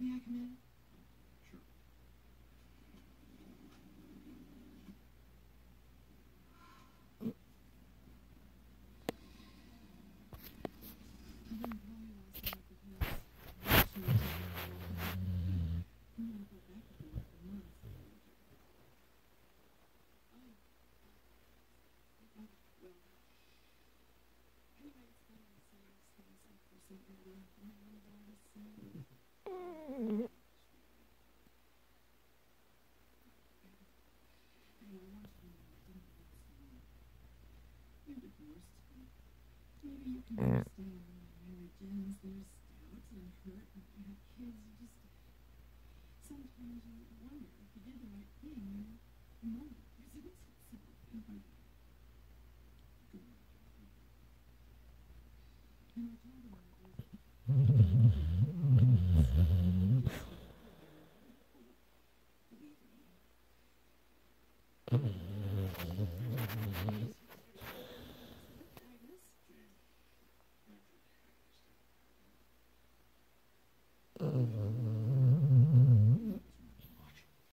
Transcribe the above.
May I come in? Sure. I didn't call you last night because I actually didn't want to go back with you for months. Oh. Well, anyway, it's funny you say staying so for so early. My mom always said. Hey, I want you to know it didn't last long. You're divorced. Maybe you can understand when my married gens, they're stout and hurt and they have kids. You just, sometimes you wonder if you did the right thing when the moment presents itself. And I, good night, Jackie. And I told him I was, believe me.